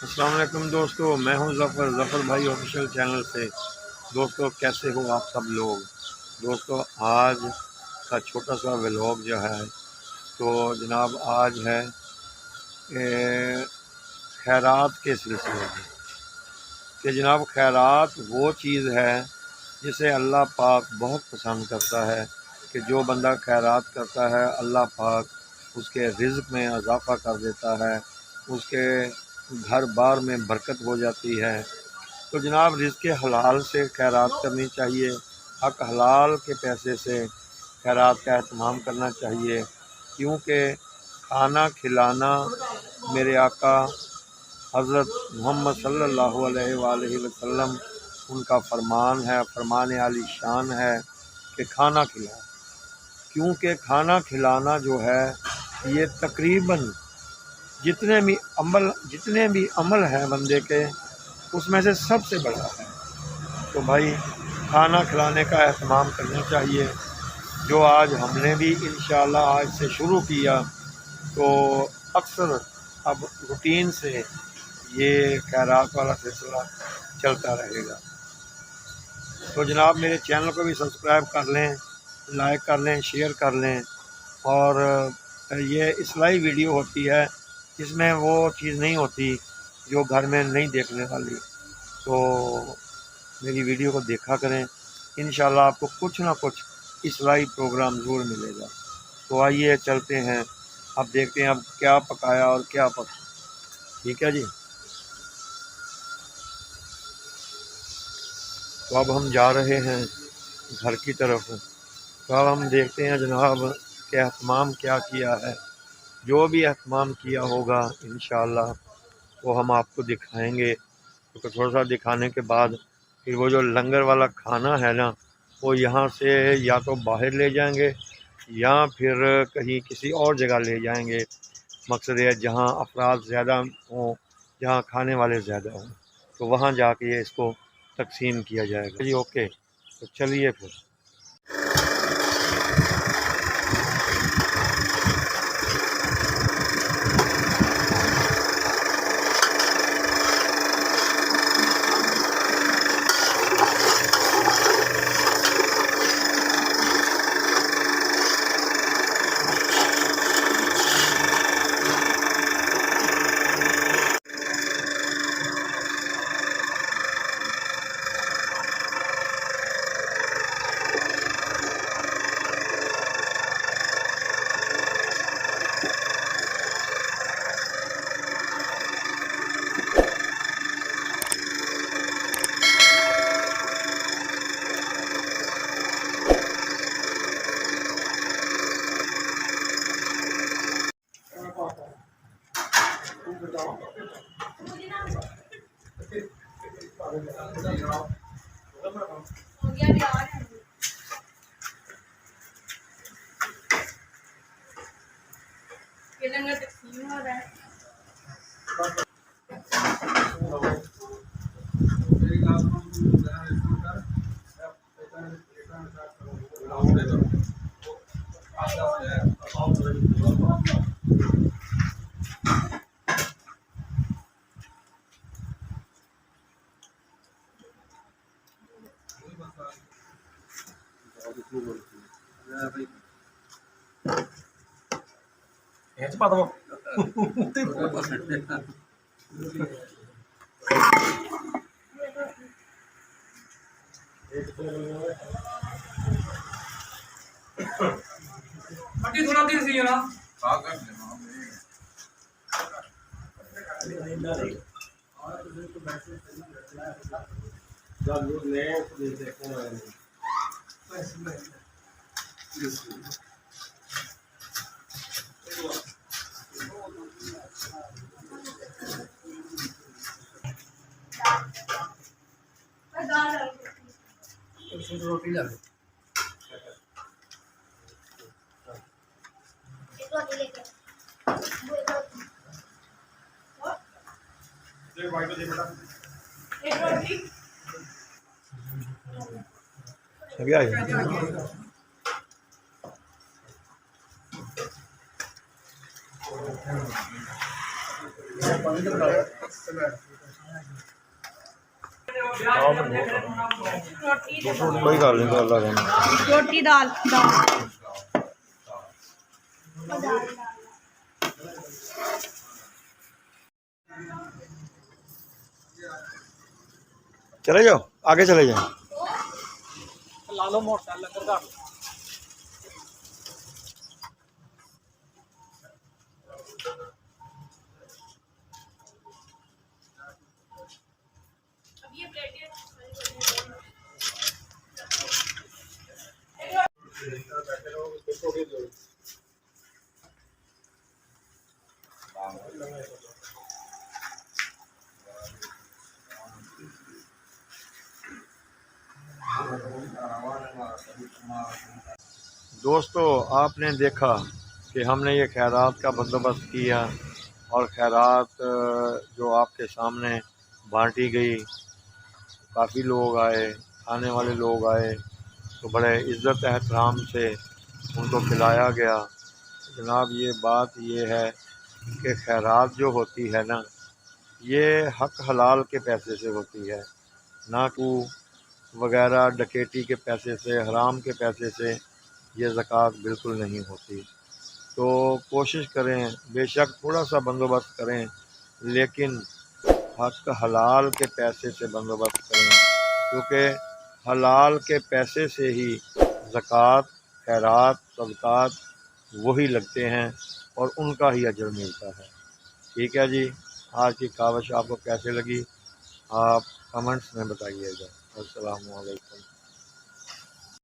السلام علیکم دوستو، میں ہوں ظفر بھائی آفیشیل چینل سے۔ دوستو کیسے ہو آپ سب لوگ؟ دوستو آج کا چھوٹا سا ولاگ جو ہے تو جناب آج ہے خیرات کے سلسلے میں کہ جناب خیرات وہ چیز ہے جسے اللہ پاک بہت پسند کرتا ہے کہ جو بندہ خیرات کرتا ہے اللہ پاک اس کے رزق میں اضافہ کر دیتا ہے، اس کے گھر بار میں برکت ہو جاتی ہے۔ تو جناب رزق حلال سے خیرات کرنی چاہیے، حق حلال کے پیسے سے خیرات کا اہتمام کرنا چاہیے، کیونکہ کھانا کھلانا میرے آقا حضرت محمد صلی اللہ علیہ وآلہ وسلم ان کا فرمان ہے، فرمان عالی شان ہے کہ کھانا کھلاؤ، کیونکہ کھانا کھلانا جو ہے یہ تقریباً جتنے بھی عمل ہیں بندے کے اس میں سے سب سے بڑا ہے۔ تو بھائی کھانا کھلانے کا اہتمام کرنا چاہیے، جو آج ہم نے بھی انشاءاللہ آج سے شروع کیا تو اکثر اب روٹین سے یہ خیرات والا سلسلہ چلتا رہے گا۔ تو جناب میرے چینل کو بھی سبسکرائب کر لیں، لائک کر لیں، شیئر کر لیں، اور یہ اصلاحی ویڈیو ہوتی ہے، اس میں وہ چیز نہیں ہوتی جو گھر میں نہیں دیکھنے والی۔ تو میری ویڈیو کو دیکھا کریں، انشاءاللہ آپ کو کچھ نہ کچھ اصلاحی پروگرام ضرور ملے گا۔ تو آئیے چلتے ہیں، اب دیکھتے ہیں اب کیا پکایا اور کیا پکا۔ ٹھیک ہے جی، تو اب ہم جا رہے ہیں گھر کی طرف۔ تو اب ہم دیکھتے ہیں جناب کہ اہتمام کیا کیا ہے، جو بھی اہتمام کیا ہوگا انشاءاللہ وہ ہم آپ کو دکھائیں گے۔ تو تھوڑا سا دکھانے کے بعد پھر وہ جو لنگر والا کھانا ہے نا، وہ یہاں سے یا تو باہر لے جائیں گے یا پھر کہیں کسی اور جگہ لے جائیں گے۔ مقصد ہے جہاں افراد زیادہ ہوں، جہاں کھانے والے زیادہ ہوں، تو وہاں جا کے اس کو تقسیم کیا جائے گا۔ جی اوکے، تو چلیے پھر۔ روٹی لا ابھی آ جائے کوئی گل نہیں اللہ رحم روٹی دال دال چلے جاؤ آگے چلے جائیں لالو موٹر سائیکل لنگر کا دوستو، آپ نے دیکھا کہ ہم نے یہ خیرات کا بندوبست کیا اور خیرات جو آپ کے سامنے بانٹی گئی، کافی لوگ آئے، آنے والے لوگ آئے تو بڑے عزت احترام سے ان کو کھلایا گیا۔ جناب یہ بات یہ ہے کہ خیرات جو ہوتی ہے نا، یہ حق حلال کے پیسے سے ہوتی ہے، نہ کو وغیرہ ڈکیٹی کے پیسے سے، حرام کے پیسے سے یہ زکوٰۃ بالکل نہیں ہوتی۔ تو کوشش کریں، بے شک تھوڑا سا بندوبست کریں، لیکن حق حلال کے پیسے سے بندوبست کریں، کیونکہ حلال کے پیسے سے ہی زکوٰۃ، خیرات، صدقات وہی لگتے ہیں اور ان کا ہی اجر ملتا ہے۔ ٹھیک ہے جی، آج کی کاوش آپ کو کیسے لگی آپ کمنٹس میں بتائیے گا۔ السلام علیکم۔